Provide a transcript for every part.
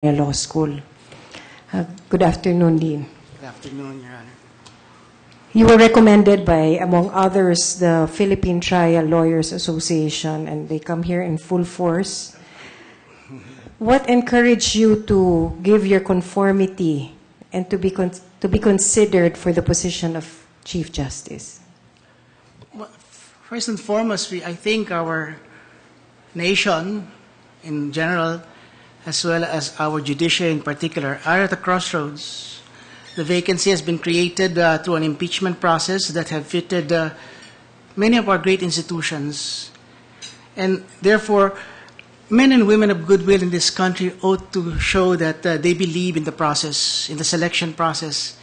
Law School. Good afternoon, Dean. Good afternoon, Your Honor. You were recommended by, among others, the Philippine Trial Lawyers Association, and they come here in full force. What encouraged you to give your conformity and to be considered for the position of Chief Justice? Well, first and foremost, I think our nation in general, as well as our judiciary in particular, are at a crossroads. The vacancy has been created through an impeachment process that have fitted many of our great institutions. And therefore, men and women of goodwill in this country ought to show that they believe in the process, in the selection process.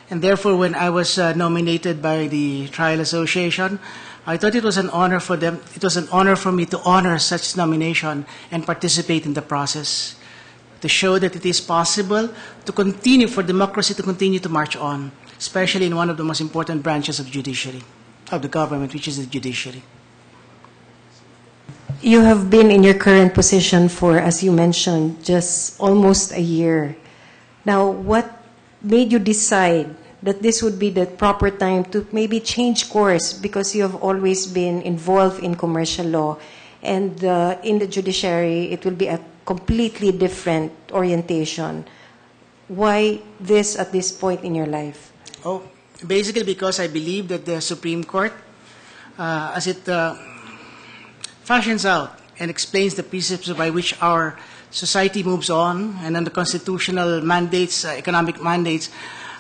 And therefore, when I was nominated by the Trial Association, I thought it was an honor for them. It was an honor for me to honor such nomination and participate in the process, to show that it is possible to continue, for democracy to continue to march on, especially in one of the most important branches of judiciary, of the government, which is the judiciary. You have been in your current position for, as you mentioned, just almost a year. Now, what made you decide that this would be the proper time to maybe change course, because you have always been involved in commercial law, and in the judiciary it will be a completely different orientation? Why this at this point in your life? Oh, basically because I believe that the Supreme Court, as it fashions out and explains the precepts by which our society moves on, and on the constitutional mandates, economic mandates,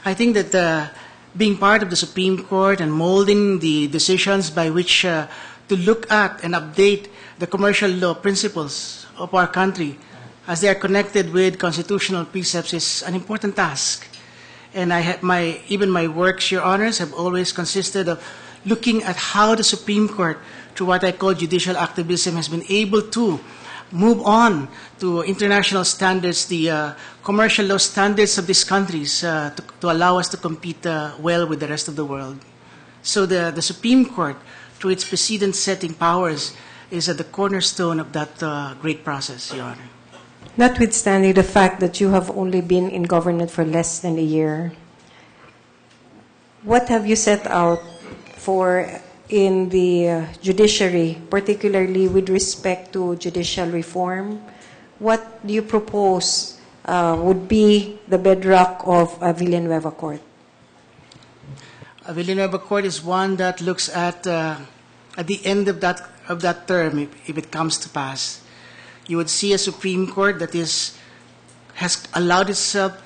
I think that being part of the Supreme Court and molding the decisions by which to look at and update the commercial law principles of our country as they are connected with constitutional precepts is an important task. And even my works, Your Honors, have always consisted of looking at how the Supreme Court, through what I call judicial activism, has been able to move on to international standards, the commercial law standards of these countries, to allow us to compete well with the rest of the world. So the Supreme Court, through its precedent-setting powers, is at the cornerstone of that great process, Your Honor. Notwithstanding the fact that you have only been in government for less than a year, what have you set out for in the judiciary, particularly with respect to judicial reform? What do you propose would be the bedrock of a Villanueva court? A Villanueva court is one that looks at the end of that term, if it comes to pass. You would see a Supreme Court that has allowed itself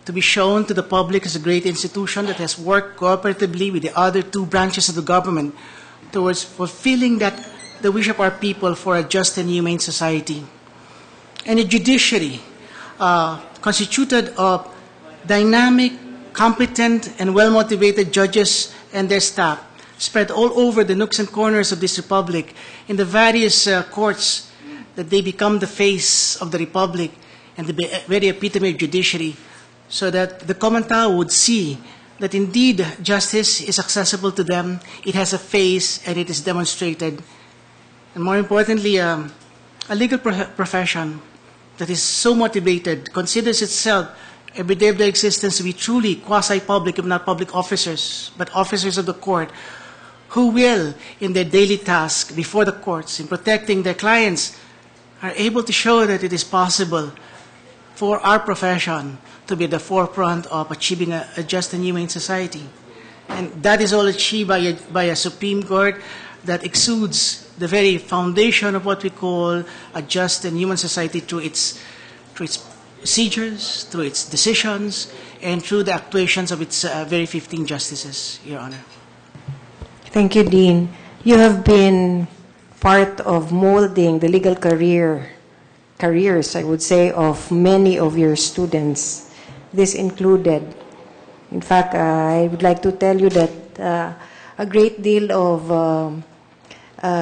to be shown to the public as a great institution that has worked cooperatively with the other two branches of the government towards fulfilling the wish of our people for a just and humane society. And a judiciary constituted of dynamic, competent, and well-motivated judges and their staff spread all over the nooks and corners of this republic in the various courts, that they become the face of the republic and the very epitome of judiciary, so that the common tao would see that indeed justice is accessible to them, it has a face, and it is demonstrated. And more importantly, a legal profession that is so motivated, considers itself every day of their existence to be truly quasi-public, if not public officers, but officers of the court, who will, in their daily task before the courts, in protecting their clients, are able to show that it is possible for our profession to be at the forefront of achieving a just and humane society. And that is all achieved by a Supreme Court that exudes the very foundation of what we call a just and human society through its procedures, through its decisions, and through the actuations of its very 15 justices, Your Honor. Thank you, Dean. You have been part of molding the legal careers, I would say, of many of your students, this included. In fact, I would like to tell you that a great deal of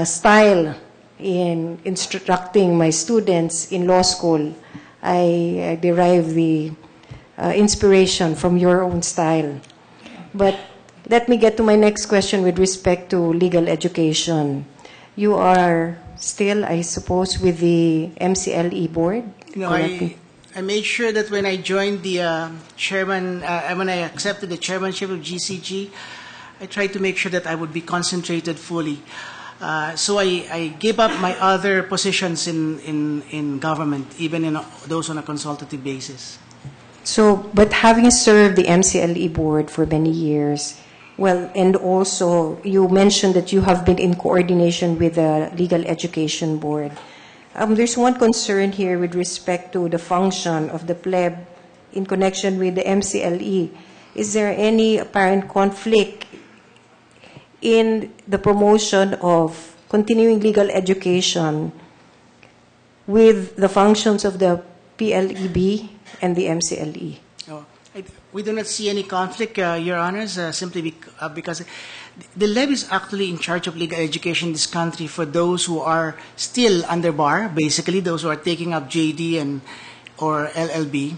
style in instructing my students in law school, I derive the inspiration from your own style. But let me get to my next question with respect to legal education. You are still, I suppose, with the MCLE board? No, I made sure that when I joined the when I accepted the chairmanship of GCG, I tried to make sure that I would be concentrated fully. So I gave up my other positions in government, even in those on a consultative basis. So, but having served the MCLE board for many years, well, and also you mentioned that you have been in coordination with the Legal Education Board. There's one concern here with respect to the function of the pleb in connection with the MCLE. Is there any apparent conflict in the promotion of continuing legal education with the functions of the PLEB and the MCLE? Oh, we do not see any conflict, Your Honors, simply because the LEB is actually in charge of legal education in this country for those who are still under bar, basically those who are taking up JD or LLB,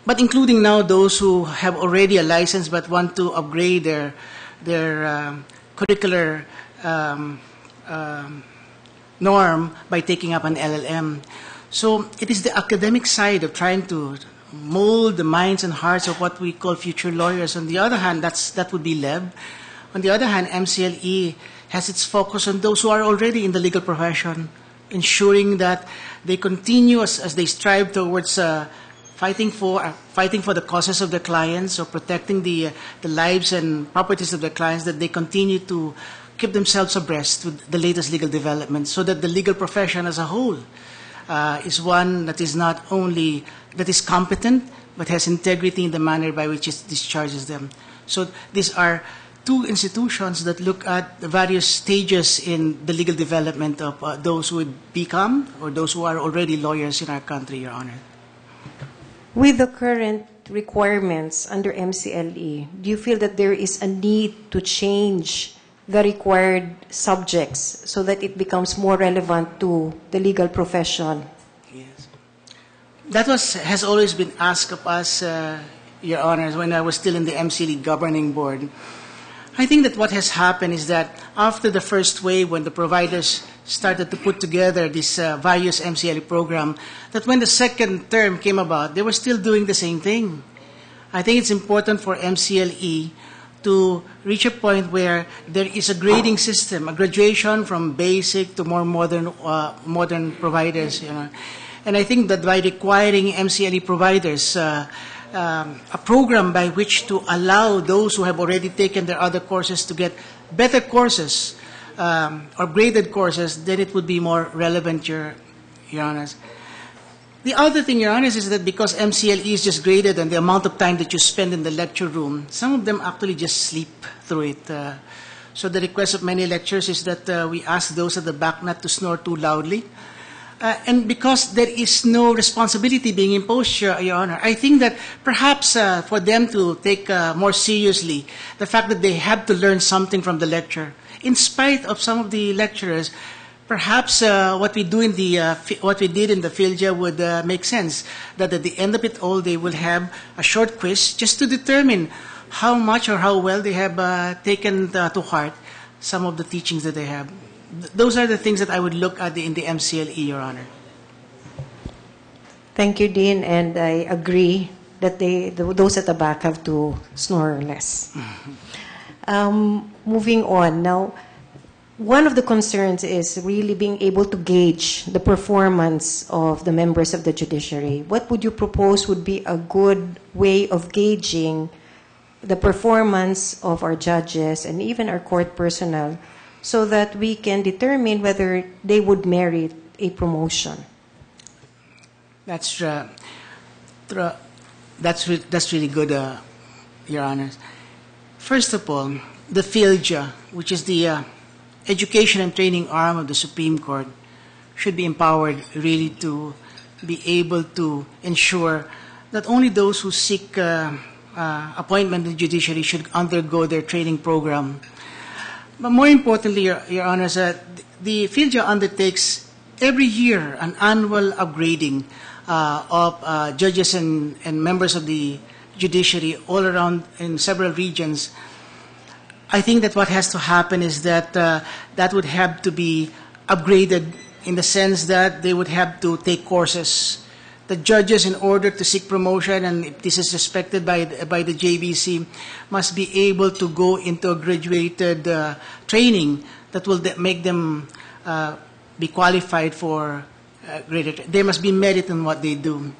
but including now those who have already a license but want to upgrade their curricular norm by taking up an LLM. So it is the academic side of trying to mold the minds and hearts of what we call future lawyers. On the other hand, that would be LEB. On the other hand, MCLE has its focus on those who are already in the legal profession, ensuring that they continue as they strive towards fighting for the causes of their clients or protecting the lives and properties of their clients, that they continue to keep themselves abreast with the latest legal developments, so that the legal profession as a whole is one that is not only that is competent but has integrity in the manner by which it discharges them. So these are two institutions that look at the various stages in the legal development of those who would become or those who are already lawyers in our country, Your Honor. With the current requirements under MCLE, do you feel that there is a need to change the required subjects so that it becomes more relevant to the legal profession? Yes. That has always been asked of us, Your Honors, when I was still in the MCLE governing board. I think that what has happened is that after the first wave, when the providers started to put together this various MCLE program, that when the second term came about, they were still doing the same thing. I think it's important for MCLE to reach a point where there is a grading system, a graduation from basic to more modern providers. You know. And I think that by requiring MCLE providers a program by which to allow those who have already taken their other courses to get better courses or graded courses, then it would be more relevant, Your Honors. The other thing, Your Honors, is that because MCLE is just graded on the amount of time that you spend in the lecture room, some of them actually just sleep through it. So the request of many lecturers is that we ask those at the back not to snore too loudly. And because there is no responsibility being imposed, Your Honor, I think that perhaps for them to take more seriously the fact that they have to learn something from the lecture, in spite of some of the lecturers, perhaps what we did in the Filja would make sense. That at the end of it all, they will have a short quiz just to determine how much or how well they have taken to heart some of the teachings that they have. Those are the things that I would look at in the MCLE, Your Honor. Thank you, Dean, and I agree that those at the back have to snore less. Moving on now. One of the concerns is really being able to gauge the performance of the members of the judiciary. What would you propose would be a good way of gauging the performance of our judges and even our court personnel so that we can determine whether they would merit a promotion? That's really good, Your Honors. First of all, the Filja, which is the education and training arm of the Supreme Court, should be empowered really to be able to ensure that only those who seek appointment in the judiciary should undergo their training program. But more importantly, Your Honors, the Filja undertakes every year an annual upgrading of judges and members of the judiciary all around in several regions. I think that what has to happen is that that would have to be upgraded in the sense that they would have to take courses the judges, in order to seek promotion, and if this is respected by the JBC, must be able to go into a graduated training that will make them be qualified for greater. They must be merit in what they do.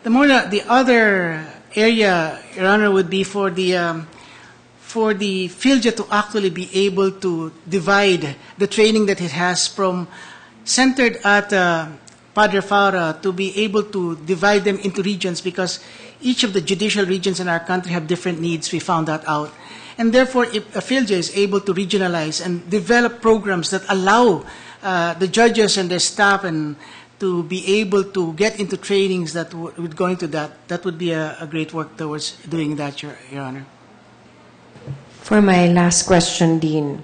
The other area, Your Honor, would be for the PhilJA to actually be able to divide the training that it has from centered at Padre Fara, to be able to divide them into regions, because each of the judicial regions in our country have different needs. We found that out. And therefore, if a PhilJA is able to regionalize and develop programs that allow the judges and their staff and to be able to get into trainings that would go into that would be a great work towards doing that, Your Honor. For my last question, Dean,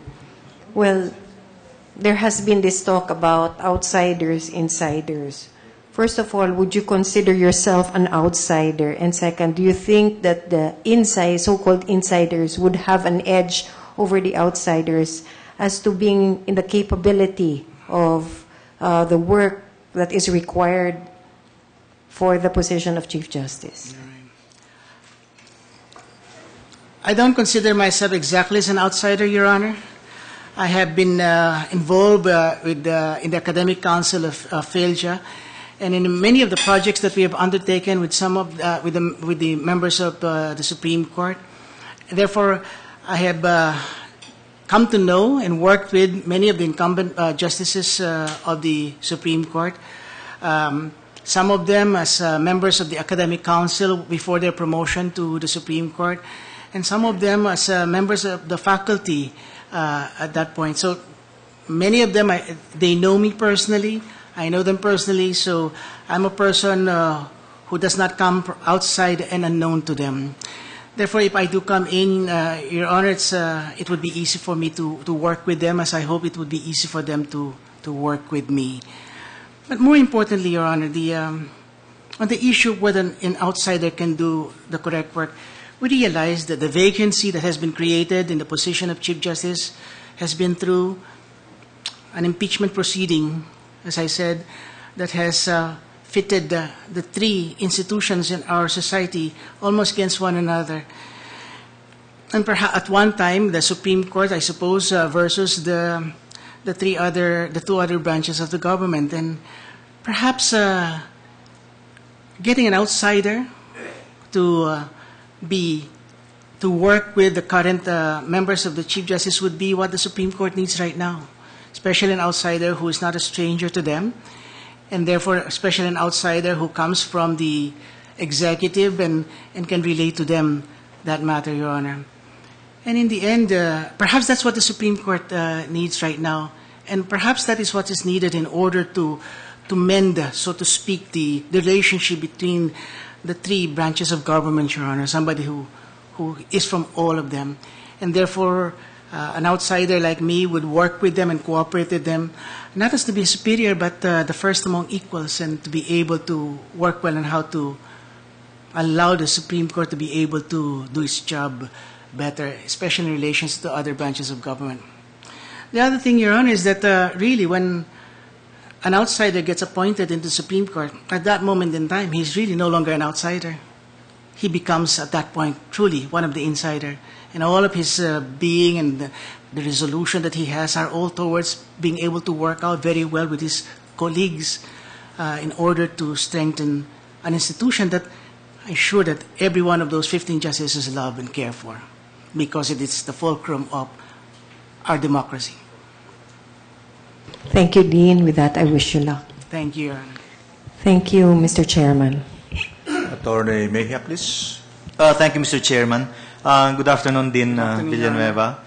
well, there has been this talk about outsiders, insiders. First of all, would you consider yourself an outsider? And second, do you think that the so-called insiders would have an edge over the outsiders as to being in the capability of the work that is required for the position of Chief Justice? I don't consider myself exactly as an outsider, Your Honor. I have been involved in the Academic Council of PhilJA, and in many of the projects that we have undertaken with with the members of the Supreme Court. Therefore, I have come to know and worked with many of the incumbent justices of the Supreme Court. Some of them as members of the Academic Council before their promotion to the Supreme Court, and some of them as members of the faculty at that point. So many of them, they know me personally. I know them personally, so I'm a person who does not come outside and unknown to them. Therefore, if I do come in, Your Honor, it would be easy for me to work with them, as I hope it would be easy for them to work with me. But more importantly, Your Honor, on the issue of whether an outsider can do the correct work, we realize that the vacancy that has been created in the position of Chief Justice has been through an impeachment proceeding, as I said, that has pitted the three institutions in our society almost against one another. And perhaps at one time, the Supreme Court, I suppose, versus the two other branches of the government. And perhaps getting an outsider to work with the current members of the Chief Justice would be what the Supreme Court needs right now, especially an outsider who is not a stranger to them, and therefore especially an outsider who comes from the executive and can relate to them that matter, Your Honor. And in the end, perhaps that's what the Supreme Court needs right now, and perhaps that is what is needed in order to mend, so to speak, the relationship between the three branches of government, Your Honor, somebody who is from all of them. And therefore, an outsider like me would work with them and cooperate with them, not as to be superior, but the first among equals, and to be able to work well on how to allow the Supreme Court to be able to do its job better, especially in relations to other branches of government. The other thing, Your Honor, is that really when an outsider gets appointed into the Supreme Court, at that moment in time, he's really no longer an outsider. He becomes, at that point, truly one of the insider. And all of his being and the resolution that he has are all towards being able to work out very well with his colleagues in order to strengthen an institution that I'm sure that every one of those 15 justices love and care for, because it is the fulcrum of our democracy. Thank you, Dean. With that, I wish you luck. Thank you, Your Honor. Thank you, Mr. Chairman. Attorney Mejia, please. Thank you, Mr. Chairman. Good afternoon, Dean Villanueva.